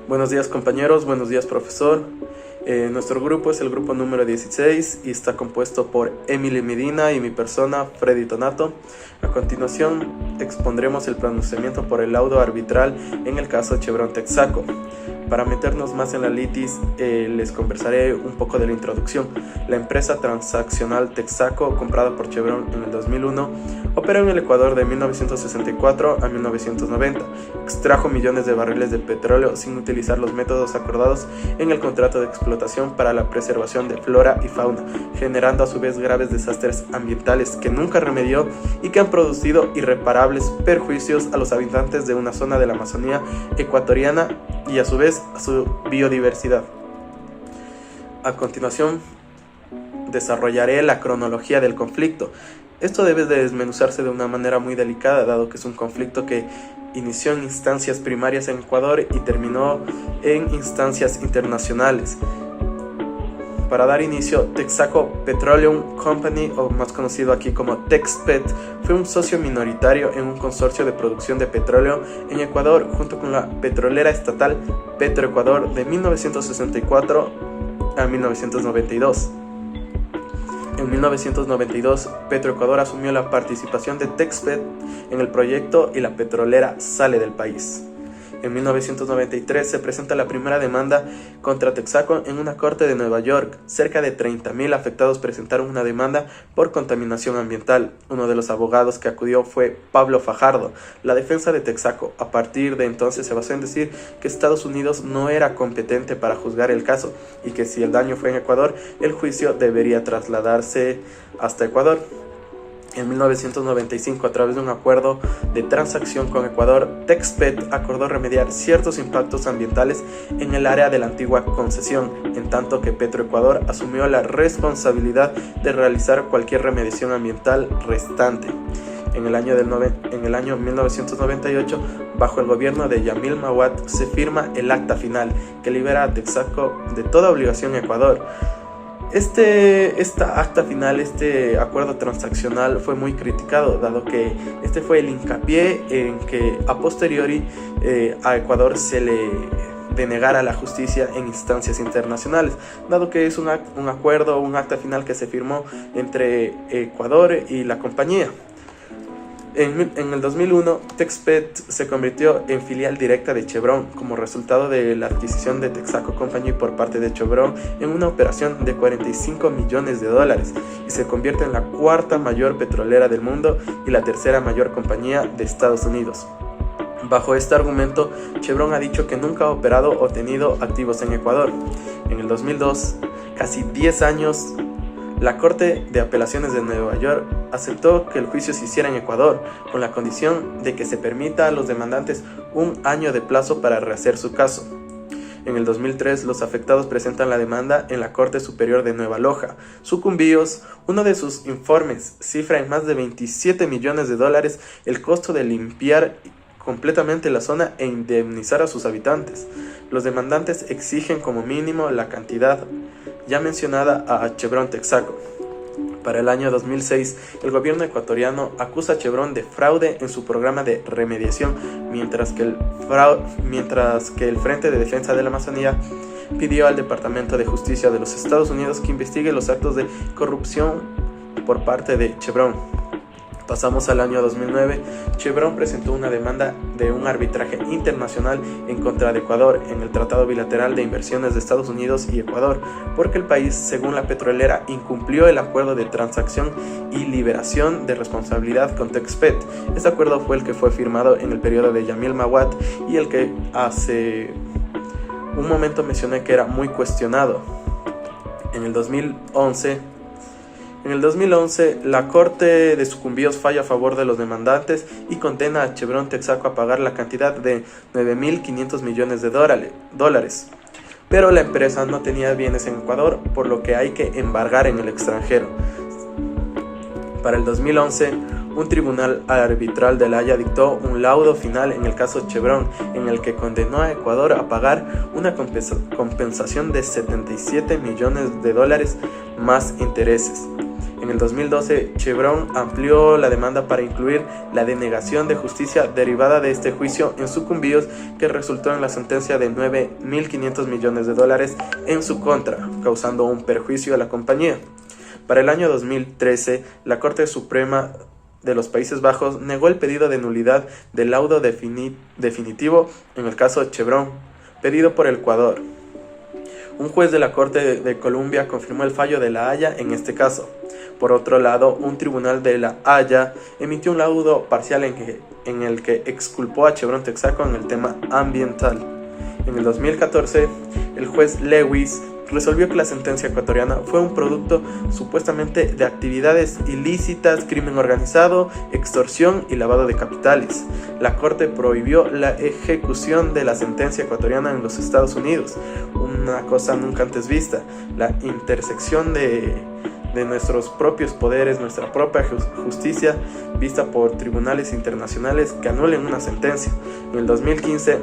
Buenos días compañeros, buenos días profesor. Nuestro grupo es el grupo número 16 y está compuesto por Emily Medina y mi persona, Freddy Tonato. A continuación expondremos el pronunciamiento por el laudo arbitral en el caso Chevron Texaco. Para meternos más en la litis, les conversaré un poco de la introducción. La empresa transaccional Texaco, comprada por Chevron en el 2001, operó en el Ecuador de 1964 a 1990. Extrajo millones de barriles de petróleo sin utilizar los métodos acordados en el contrato de explotación para la preservación de flora y fauna, generando a su vez graves desastres ambientales que nunca remedió y que han producido irreparables perjuicios a los habitantes de una zona de la Amazonía ecuatoriana y a su vez a su biodiversidad. A continuación desarrollaré la cronología del conflicto. Esto debe de desmenuzarse de una manera muy delicada, dado que es un conflicto que inició en instancias primarias en Ecuador y terminó en instancias internacionales. Para dar inicio, Texaco Petroleum Company, o más conocido aquí como Texpet, fue un socio minoritario en un consorcio de producción de petróleo en Ecuador junto con la petrolera estatal Petroecuador de 1964 a 1992. En 1992, Petroecuador asumió la participación de Texpet en el proyecto y la petrolera sale del país. En 1993 se presenta la primera demanda contra Texaco en una corte de Nueva York. Cerca de 30.000 afectados presentaron una demanda por contaminación ambiental. Uno de los abogados que acudió fue Pablo Fajardo. La defensa de Texaco a partir de entonces se basó en decir que Estados Unidos no era competente para juzgar el caso y que si el daño fue en Ecuador, el juicio debería trasladarse hasta Ecuador. En 1995, a través de un acuerdo de transacción con Ecuador, Texpet acordó remediar ciertos impactos ambientales en el área de la antigua concesión, en tanto que Petroecuador asumió la responsabilidad de realizar cualquier remediación ambiental restante. En el año 1998, bajo el gobierno de Yamil Mahuad, se firma el acta final, que libera a Texaco de toda obligación en Ecuador. Esta acta final, este acuerdo transaccional fue muy criticado, dado que este fue el hincapié en que a posteriori a Ecuador se le denegara la justicia en instancias internacionales, dado que es un acuerdo, un acta final que se firmó entre Ecuador y la compañía. En el 2001, Texpet se convirtió en filial directa de Chevron como resultado de la adquisición de Texaco Company por parte de Chevron en una operación de $45 millones y se convierte en la cuarta mayor petrolera del mundo y la tercera mayor compañía de Estados Unidos. Bajo este argumento, Chevron ha dicho que nunca ha operado o tenido activos en Ecuador. En el 2002, casi 10 años, la Corte de Apelaciones de Nueva York aceptó que el juicio se hiciera en Ecuador, con la condición de que se permita a los demandantes un año de plazo para rehacer su caso. En el 2003, los afectados presentan la demanda en la Corte Superior de Nueva Loja. Sucumbíos, uno de sus informes, cifra en más de $27 millones el costo de limpiar completamente la zona e indemnizar a sus habitantes. Los demandantes exigen como mínimo la cantidad ya mencionada a Chevron Texaco. Para el año 2006, el gobierno ecuatoriano acusa a Chevron de fraude en su programa de remediación, mientras que el Frente de Defensa de la Amazonía pidió al Departamento de Justicia de los Estados Unidos que investigue los actos de corrupción por parte de Chevron. Pasamos al año 2009, Chevron presentó una demanda de un arbitraje internacional en contra de Ecuador en el Tratado Bilateral de Inversiones de Estados Unidos y Ecuador, porque el país, según la petrolera, incumplió el acuerdo de transacción y liberación de responsabilidad con Texpet. Este acuerdo fue el que fue firmado en el periodo de Yamil Mahuad y el que hace un momento mencioné que era muy cuestionado. En el 2011, la Corte de Sucumbíos falla a favor de los demandantes y condena a Chevron Texaco a pagar la cantidad de $9.500 millones. Pero la empresa no tenía bienes en Ecuador, por lo que hay que embargar en el extranjero. Para el 2011, un tribunal arbitral de La Haya dictó un laudo final en el caso Chevron, en el que condenó a Ecuador a pagar una compensación de $77 millones más intereses. En En el 2012, Chevron amplió la demanda para incluir la denegación de justicia derivada de este juicio en sucumbidos, que resultó en la sentencia de $9.500 millones en su contra, causando un perjuicio a la compañía. Para el año 2013, la Corte Suprema de los Países Bajos negó el pedido de nulidad del laudo definitivo en el caso Chevron, pedido por el Ecuador. Un juez de la Corte de Columbia confirmó el fallo de La Haya en este caso. Por otro lado, un tribunal de La Haya emitió un laudo parcial en el que exculpó a Chevron Texaco en el tema ambiental. En el 2014, el juez Lewis resolvió que la sentencia ecuatoriana fue un producto supuestamente de actividades ilícitas, crimen organizado, extorsión y lavado de capitales. La Corte prohibió la ejecución de la sentencia ecuatoriana en los Estados Unidos, una cosa nunca antes vista. La intersección de nuestros propios poderes, nuestra propia justicia vista por tribunales internacionales que anulen una sentencia. En el 2015,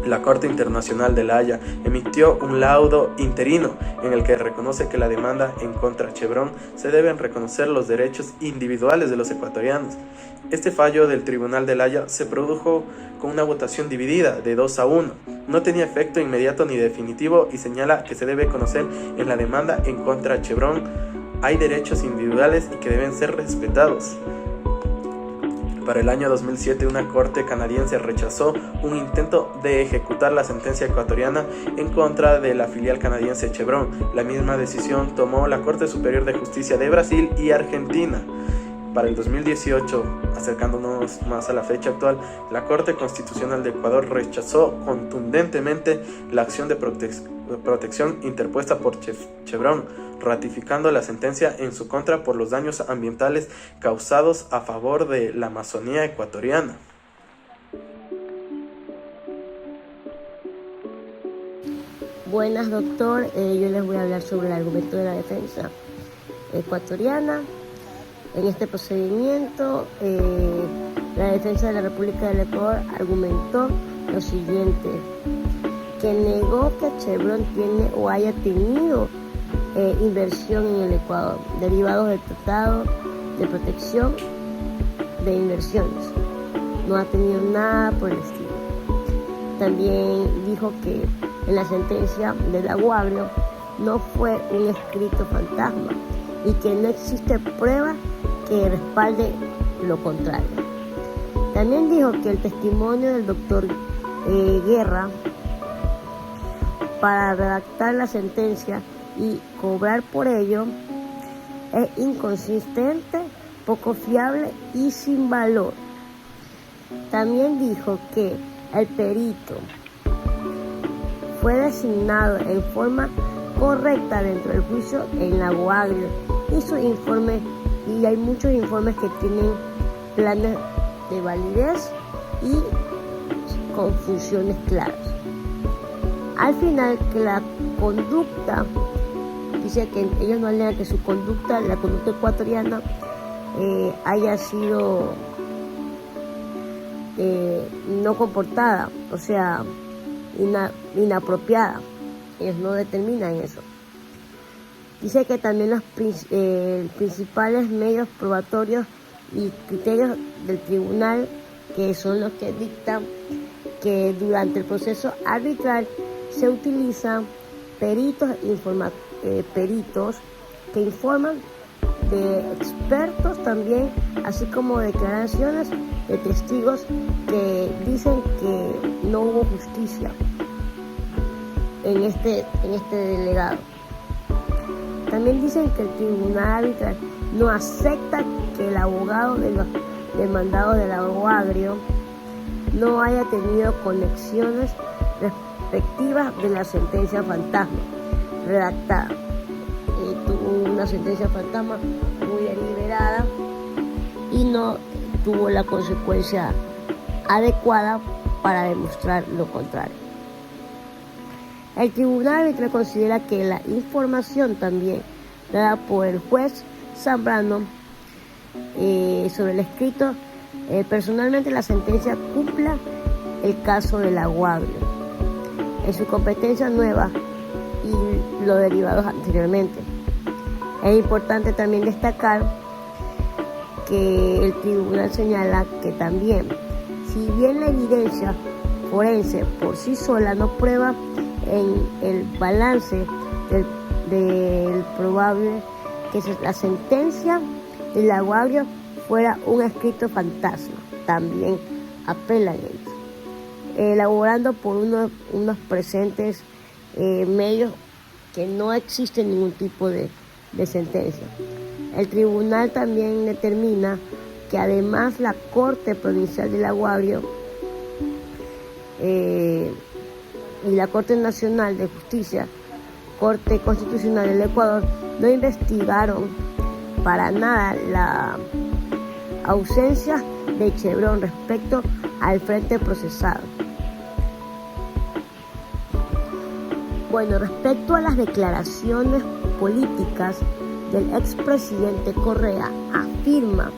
la Corte Internacional de La Haya emitió un laudo interino en el que reconoce que la demanda en contra de Chevron se deben reconocer los derechos individuales de los ecuatorianos. Este fallo del Tribunal de La Haya se produjo con una votación dividida de 2-1. No tenía efecto inmediato ni definitivo y señala que se debe conocer en la demanda en contra de Chevron hay derechos individuales y que deben ser respetados. Para el año 2007, una corte canadiense rechazó un intento de ejecutar la sentencia ecuatoriana en contra de la filial canadiense Chevron. La misma decisión tomó la Corte Superior de Justicia de Brasil y Argentina. Para el 2018, acercándonos más a la fecha actual, la Corte Constitucional de Ecuador rechazó contundentemente la acción de protección interpuesta por Chevron, ratificando la sentencia en su contra por los daños ambientales causados a favor de la Amazonía ecuatoriana. Buenas, doctor. Yo les voy a hablar sobre el argumento de la defensa ecuatoriana. En este procedimiento, la defensa de la República del Ecuador argumentó lo siguiente: que negó que Chevron tiene o haya tenido inversión en el Ecuador, derivados del Tratado de Protección de Inversiones. No ha tenido nada por el estilo. También dijo que en la sentencia del Aguagrio no fue un escrito fantasma y que no existe prueba que respalde lo contrario. También dijo que el testimonio del doctor Guerra para redactar la sentencia y cobrar por ello es inconsistente, poco fiable y sin valor. También dijo que el perito fue designado en forma correcta dentro del juicio en la Aguagrio y su informe, y hay muchos informes que tienen planes de validez y confusiones claras. Al final, que la conducta, dice que ellos no alegan que su conducta, la conducta ecuatoriana, haya sido no comportada, o sea, inapropiada. Ellos no determinan eso. Dice que también los principales medios probatorios y criterios del tribunal, que son los que dictan que durante el proceso arbitral se utilizan peritos que informan de expertos también, así como declaraciones de testigos que dicen que no hubo justicia en este delegado. También dicen que el tribunal arbitral no acepta que el abogado de los demandados del Aguagrio no haya tenido conexiones respectivas de la sentencia fantasma redactada. Tuvo una sentencia fantasma muy deliberada y no tuvo la consecuencia adecuada para demostrar lo contrario. El tribunal arbitral considera que la información también dada por el juez Zambrano sobre el escrito, personalmente la sentencia cumpla el caso del Aguagrio en su competencia nueva y lo derivados anteriormente. Es importante también destacar que el tribunal señala que también, si bien la evidencia forense por sí sola no prueba en el balance del probable que la sentencia del aguario fuera un escrito fantasma, también apelan ellos, elaborando por unos presentes medios que no existe ningún tipo de sentencia. El tribunal también determina que además la Corte Provincial del Aguario y la Corte Nacional de Justicia, Corte Constitucional del Ecuador, no investigaron para nada la ausencia de Chevron respecto al frente procesado. Bueno, respecto a las declaraciones políticas del expresidente Correa, afirma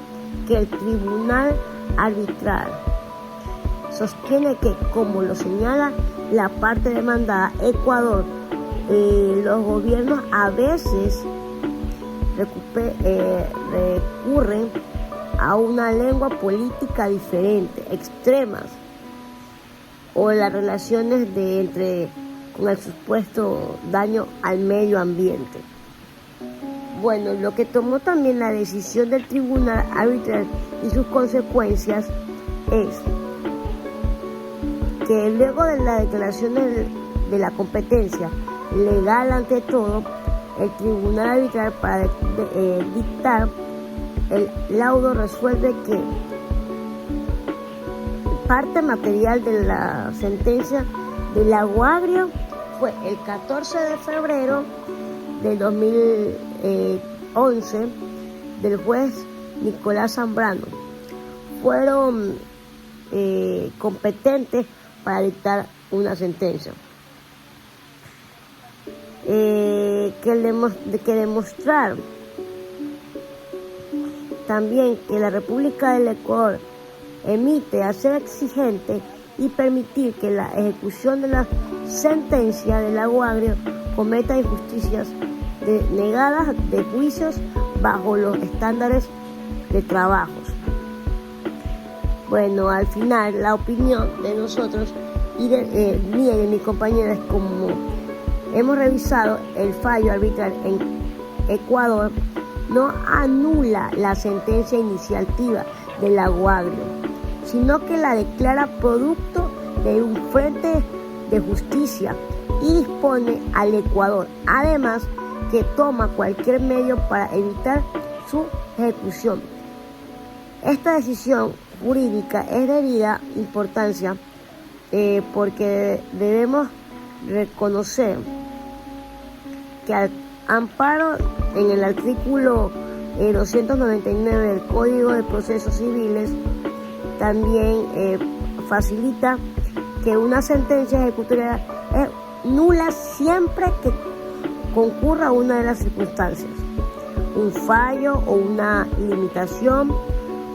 que el tribunal arbitral sostiene que, como lo señala la parte demandada, Ecuador, los gobiernos a veces recurren a una lengua política diferente, extremas, o las relaciones con el supuesto daño al medio ambiente. Bueno, lo que tomó también la decisión del tribunal arbitral y sus consecuencias es que luego de la declaración de la competencia legal ante todo, el tribunal arbitral para dictar el laudo resuelve que parte material de la sentencia del aguario fue el 14 de febrero de 2011 del juez Nicolás Zambrano. Fueron competentes para dictar una sentencia. Que demostrar también que la República del Ecuador emite a ser exigente y permitir que la ejecución de la sentencia del aguario cometa injusticias negadas de juicios bajo los estándares de trabajos. Bueno, al final la opinión de nosotros y mía y de mis compañeros, como hemos revisado el fallo arbitral en Ecuador, no anula la sentencia iniciativa del aguario, sino que la declara producto de un frente de justicia y dispone al Ecuador, además, que toma cualquier medio para evitar su ejecución. Esta decisión jurídica es de vida importancia porque debemos reconocer que al amparo en el artículo 299 del Código de Procesos Civiles también facilita que una sentencia ejecutoria es nula siempre que concurra una de las circunstancias, un fallo o una limitación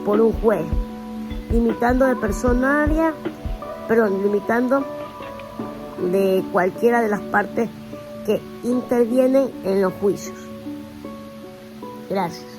por un juez, limitando de cualquiera de las partes que intervienen en los juicios. Gracias.